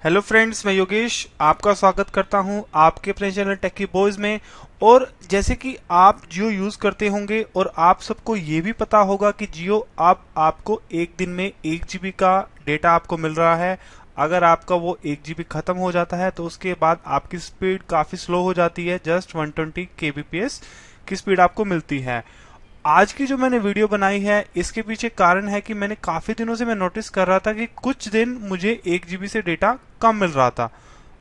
Hello friends, मैं योगेश आपका स्वागत करता हूं आपके अपने चैनल टेकी बॉयज में। और जैसे कि आप जियो यूज करते होंगे और आप सबको ये भी पता होगा कि जियो आपको एक दिन में 1 GB का डेटा आपको मिल रहा है। अगर आपका वो 1 GB खत्म हो जाता है तो उसके बाद आपकी स्पीड काफी स्लो हो जाती है। जस्ट 120 kbps की स्पीड आपको मिलती है। आज की जो मैंने वीडियो बनाई है इसके पीछे कारण है कि मैंने काफी दिनों से मैं नोटिस कर रहा था कि कुछ दिन मुझे 1 GB से डेटा कम मिल रहा था।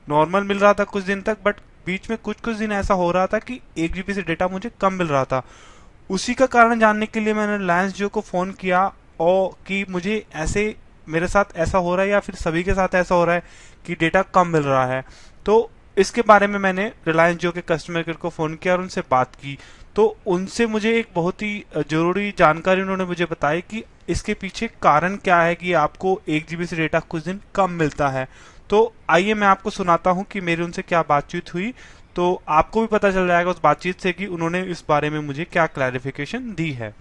नॉर्मल मिल रहा था कुछ दिन तक, बट बीच में कुछ कुछ दिन ऐसा हो रहा था कि 1 GB से डेटा मुझे कम मिल रहा था। उसी का कारण जानने के लिए मैंने रिलायंस जियो को फोन किया और कि मुझे ऐसे मेरे साथ ऐसा हो रहा है या फिर सभी के साथ ऐसा हो रहा है कि डेटा कम मिल रहा है। तो इसके बारे में मैंने रिलायंस जियो के कस्टमर केयर को फोन किया और उनसे बात की। तो उनसे मुझे एक बहुत ही जरूरी जानकारी उन्होंने मुझे बताई कि इसके पीछे कारण क्या है कि आपको 1 GB से डेटा कुछ दिन कम मिलता है। तो आइए मैं आपको सुनाता हूँ कि मेरी उनसे क्या बातचीत हुई। तो आपको भी पता चल जाएगा उस बातचीत से कि उन्होंने इस बारे में मुझे क्या क्लैरिफिकेशन दी है।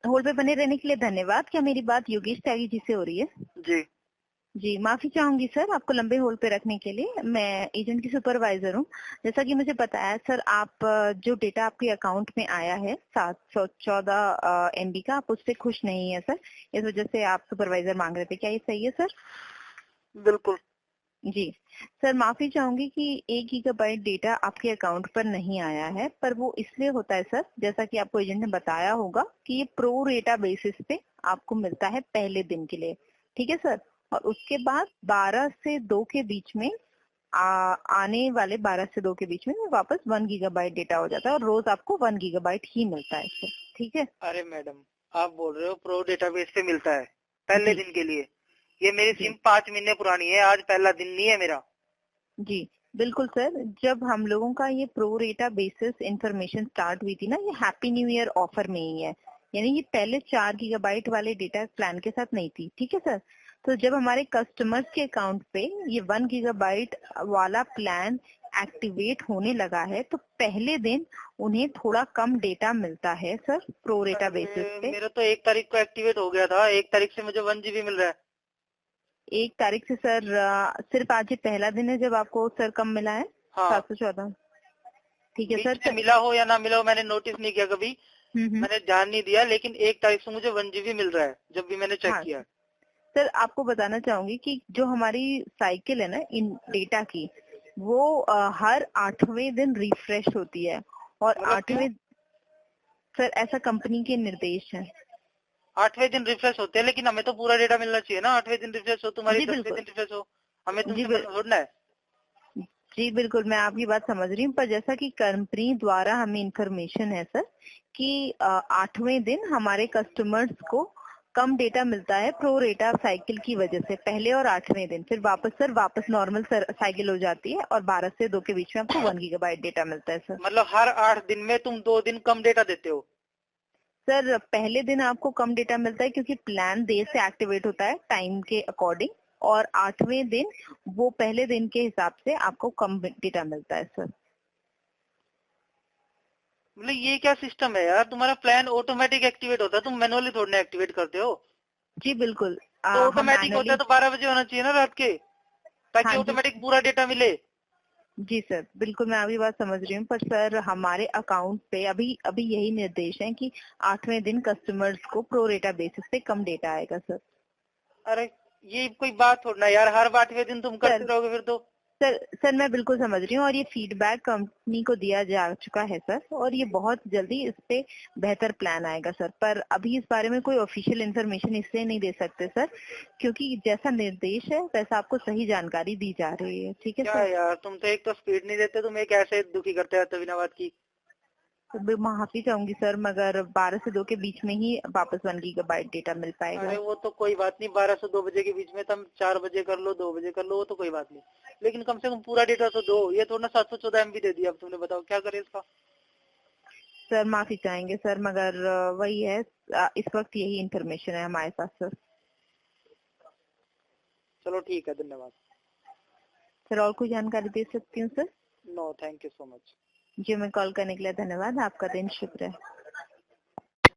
होल्ड पे बने रहने के लिए धन्यवाद। क्या मेरी बात योगेश त्यागी जी से हो रही है? जी। जी, माफी चाहूंगी सर आपको लंबे होल्ड पे रखने के लिए। मैं एजेंट की सुपरवाइजर हूँ। जैसा कि मुझे पता है सर, आप जो डेटा आपके अकाउंट में आया है 714 MB का, आप उससे खुश नहीं है सर। इस वजह से आप सुपरवाइजर मांग रहे थे, क्या ये सही है सर? बिल्कुल। जी सर, माफी चाहूंगी कि 1 GB डेटा आपके अकाउंट पर नहीं आया है, पर वो इसलिए होता है सर, जैसा कि आपको एजेंट ने बताया होगा कि ये प्रो रेटा बेसिस पे आपको मिलता है पहले दिन के लिए। ठीक है सर। और उसके बाद 12 से 2 के बीच में आने वाले 12 से 2 के बीच में वो वापस 1 GB डेटा हो जाता है और रोज आपको 1 GB ही मिलता है सर। ठीक है। अरे मैडम, आप बोल रहे हो प्रो डेटाबेस पे मिलता है पहले जी दिन के लिए। ये मेरी जी सिम 5 महीने पुरानी है, आज पहला दिन नहीं है मेरा। जी बिल्कुल सर। जब हम लोगों का ये प्रो रेटा बेसिस इंफॉर्मेशन स्टार्ट हुई थी ना, ये हैप्पी न्यू ईयर ऑफर में ही है। यानी ये पहले 4 GB वाले डेटा प्लान के साथ नहीं थी। ठीक है सर। तो जब हमारे कस्टमर्स के अकाउंट पे ये 1 GB वाला प्लान एक्टिवेट होने लगा है, तो पहले दिन उन्हें थोड़ा कम डेटा मिलता है सर, प्रो रेटा बेसिस अरे पे। मेरा तो 1 तारीख को एक्टिवेट हो गया था, 1 तारीख से मुझे 1 GB मिल रहा है। 1 तारीख से सर, सिर्फ आज ही पहला दिन है जब आपको सर कम मिला है हाँ, 714। ठीक है बीच सर। में मिला हो या ना मिला हो मैंने नोटिस नहीं किया कभी, हम्म। मैंने ध्यान नहीं दिया, लेकिन 1 तारीख से मुझे 1 GB मिल रहा है जब भी मैंने चेक हाँ किया। सर, आपको बताना चाहूंगी कि जो हमारी साइकिल है ना इन डेटा की, वो हर 8वें दिन रिफ्रेश होती है। और मतलब क्यों? 8वें, सर ऐसा कंपनी के निर्देश है। 8वें दिन रिफ्रेश होते हैं, लेकिन हमें तो पूरा डेटा मिलना चाहिए ना। 8वें दिन रिफ्रेश हो, तुम्हारी जी 10वें बिल्कुल। दिन रिफ्रेश हो, हमें जी तुमसे बिल, मतलब थोड़ना है। जी बिल्कुल, मैं आपकी बात समझ रही हूँ, पर जैसा कि कंपनी द्वारा हमें इंफॉर्मेशन है सर कि 8वें दिन हमारे कस्टमर्स को कम डेटा मिलता है प्रो रेटा साइकिल की वजह से। पहले और 8वें दिन फिर वापस सर, वापस नॉर्मल साइकिल हो जाती है और 12 से 2 के बीच में आपको 1 GB डेटा मिलता है सर। मतलब हर 8 दिन में तुम 2 दिन कम डेटा देते हो? सर पहले दिन आपको कम डेटा मिलता है क्योंकि प्लान देर से एक्टिवेट होता है टाइम के अकॉर्डिंग। और 8वें दिन वो पहले दिन के हिसाब से आपको कम डेटा मिलता है सर। मतलब ये क्या सिस्टम है यार, तुम्हारा प्लान ऑटोमेटिक एक्टिवेट होता है, तुम मैनुअली थोड़ी ना एक्टिवेट करते हो। जी बिल्कुल। तो हम ऑटोमेटिक होता है मैनुअली। तो 12 बजे होना चाहिए ना रात के, ताकि हाँ जी। ऑटोमेटिक पूरा डेटा मिले। जी सर बिल्कुल, मैं आपकी बात समझ रही हूँ, पर सर हमारे अकाउंट पे अभी अभी यही निर्देश है कि 8वें दिन कस्टमर्स को प्रो रेटा बेसिस पे कम डेटा आएगा सर। अरे ये कोई बात थोड़ा ना यार, हर 8वें दिन तुम सर करते रहोगे फिर तो। सर मैं बिल्कुल समझ रही हूँ और ये फीडबैक कंपनी को दिया जा चुका है सर, और ये बहुत जल्दी इस पे बेहतर प्लान आएगा सर। पर अभी इस बारे में कोई ऑफिशियल इन्फॉर्मेशन इसलिए नहीं दे सकते सर, क्योंकि जैसा निर्देश है वैसा आपको सही जानकारी दी जा रही है। ठीक है क्या सर। है यार, तुम तो एक तो स्पीड नहीं देते, तुम एक ऐसे दुखी करते रहते हो बिना बात की। तो माफी चाहूंगी सर, मगर 12 से 2 के बीच में ही वापस 1 GB डेटा मिल अरे पाएगा। वो तो कोई बात नहीं, 12 से 2 बजे के बीच में तुम 4 बजे कर लो, 2 बजे कर लो, वो तो कोई बात नहीं। लेकिन कम से कम पूरा डेटा तो दो, ये थोड़ा ना 714 MB दे दिया अब तुमने, बताओ क्या करे इसका। सर माफी चाहेंगे सर, मगर वही है, इस वक्त यही इंफॉर्मेशन है हमारे पास सर। चलो ठीक है, धन्यवाद। सर और कोई जानकारी दे सकती हूँ sir? No, thank you so much. जी, मैं कॉल करने के लिए धन्यवाद। आपका दिन शुभ रहे।